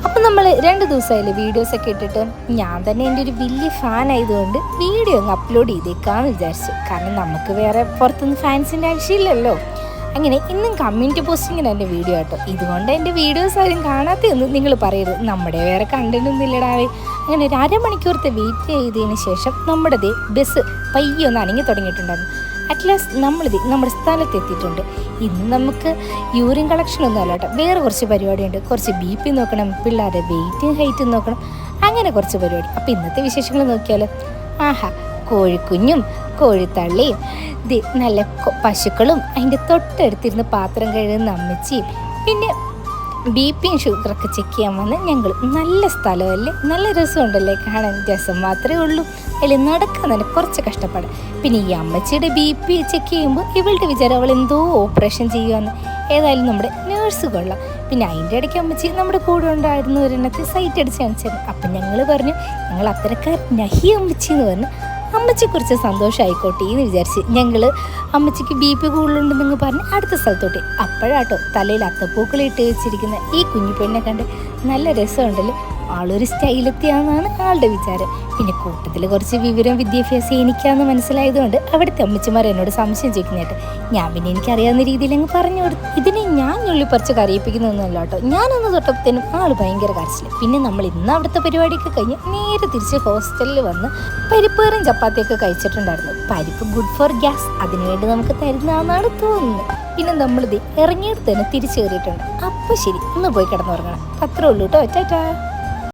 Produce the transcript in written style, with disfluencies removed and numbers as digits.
അപ്പം നമ്മൾ 2 ദിവസമായില്ലേ വീഡിയോസൊക്കെ ഇട്ടിട്ട്. ഞാൻ തന്നെ എൻ്റെ ഒരു വലിയ ഫാൻ ആയതുകൊണ്ട് വീഡിയോ അങ്ങ് അപ്ലോഡ് ചെയ്തേക്കാമെന്ന് വിചാരിച്ചു. കാരണം നമുക്ക് വേറെ പുറത്തുനിന്ന് ഫാൻസിൻ്റെ ആവശ്യമില്ലല്ലോ. അങ്ങനെ ഇന്നും കമ്മ്യൂണിറ്റി പോസ്റ്റിങ്ങിന് എൻ്റെ വീഡിയോ കേട്ടോ. ഇതുകൊണ്ട് എൻ്റെ വീഡിയോസ് ആരും കാണാത്തതൊന്നും നിങ്ങൾ പറയരുത്, നമ്മുടെ വേറെ കണ്ടൻ്റ് ഒന്നും ഇല്ലടാവേ. അങ്ങനെ ഒരു അരമണിക്കൂറത്തെ വെയിറ്റ് ചെയ്തതിന് ശേഷം നമ്മുടെ ബസ് പയ്യെ ഒന്ന് അനങ്ങി തുടങ്ങിയിട്ടുണ്ടായിരുന്നു. അറ്റ്ലാസ്റ്റ് നമ്മുടെ സ്ഥലത്തെത്തിയിട്ടുണ്ട്. ഇന്ന് നമുക്ക് യൂറിൻ കളക്ഷനൊന്നും അല്ല കേട്ടോ, വേറെ കുറച്ച് പരിപാടിയുണ്ട്. കുറച്ച് BP നോക്കണം, പിള്ളേരുടെ വെയിറ്റും ഹൈറ്റും നോക്കണം, അങ്ങനെ കുറച്ച് പരിപാടി. അപ്പോൾ ഇന്നത്തെ വിശേഷങ്ങൾ നോക്കിയാലോ. ആഹാ, കോഴിക്കുഞ്ഞും കോഴിത്തള്ളിയും നല്ല പശുക്കളും അതിൻ്റെ തൊട്ടടുത്തിരുന്ന് പാത്രം കഴുകുന്ന അമ്മച്ചിയും പിന്നെ BPയും ഷുഗറൊക്കെ ചെക്ക് ചെയ്യാൻ വന്ന് ഞങ്ങൾ. നല്ല സ്ഥലമല്ലേ, നല്ല രസമുണ്ടല്ലേ കാണാൻ. രസം മാത്രമേ ഉള്ളൂ, അതിൽ നടക്കാൻ തന്നെ കുറച്ച് കഷ്ടപ്പാട്. പിന്നെ ഈ അമ്മച്ചിയുടെ BP ചെക്ക് ചെയ്യുമ്പോൾ ഇവളുടെ വിചാരം അവൾ എന്തോ ഓപ്പറേഷൻ ചെയ്യുകയെന്ന്. ഏതായാലും നമ്മുടെ നേഴ്സ് കൊള്ളാം. പിന്നെ അതിൻ്റെ ഇടയ്ക്ക് അമ്മച്ചി നമ്മുടെ കൂടെ ഉണ്ടായിരുന്ന ഒരെണ്ണത്തെ സൈറ്റ് അടിച്ച് കാണിച്ചായിരുന്നു. അപ്പം ഞങ്ങൾ പറഞ്ഞു ഞങ്ങൾ അത്തരക്കാർ നഹി അമ്മച്ചി എന്ന് പറഞ്ഞു. അമ്മച്ചിക്കുറിച്ച് സന്തോഷമായിക്കോട്ടെ എന്ന് വിചാരിച്ച് ഞങ്ങൾ അമ്മച്ചിക്ക് BP കൂടുതലുണ്ടെന്നങ്ങ് പറഞ്ഞ് അടുത്ത സ്ഥലത്തോട്ട്. അപ്പോഴാട്ടോ തലയിൽ അത്തപ്പൂക്കളിട്ട് വെച്ചിരിക്കുന്ന ഈ കുഞ്ഞു പെണ്ണെ കണ്ട് നല്ല രസമുണ്ടല്ലോ. ആളൊരു സ്റ്റൈലെത്തിയാണെന്നാണ് ആളുടെ വിചാരം. പിന്നെ കൂട്ടത്തിൽ കുറച്ച് വിവരം വിദ്യാഭ്യാസം എനിക്കാന്ന് മനസ്സിലായതുകൊണ്ട് അവിടുത്തെ അമ്മച്ചിമാർ എന്നോട് സംശയം ചോദിക്കുന്നതായിട്ട് ഞാൻ പിന്നെ എനിക്കറിയാവുന്ന രീതിയിൽ അങ്ങ് പറഞ്ഞു കൊടുത്തു. ഇതിനെ ഞാൻ ഞുള്ളിപ്പറിച്ച് കരയിപ്പിക്കുന്നൊന്നുമല്ല കേട്ടോ. ഞാനൊന്ന് തൊട്ടപ്പോഴത്തേനും ആൾ ഭയങ്കര കരച്ചിൽ. പിന്നെ നമ്മൾ ഇന്ന് അവിടുത്തെ പരിപാടിയൊക്കെ കഴിഞ്ഞ് നേരെ തിരിച്ച് ഹോസ്റ്റലിൽ വന്ന് പരിപ്പേറും ചപ്പാത്തിയൊക്കെ കഴിച്ചിട്ടുണ്ടായിരുന്നു. പരിപ്പ് ഗുഡ് ഫോർ ഗ്യാസ്, അതിനുവേണ്ടി നമുക്ക് തരുന്നതെന്നാണ് തോന്നുന്നത്. പിന്നെ നമ്മളിത് ഇറങ്ങിയെടുത്ത് തന്നെ തിരിച്ചു കയറിയിട്ടുണ്ട്. അപ്പോൾ ശരി, ഒന്ന് പോയി കിടന്നുറങ്ങണം. അത്രേ ഉള്ളൂ കേട്ടോ. ടാറ്റാ.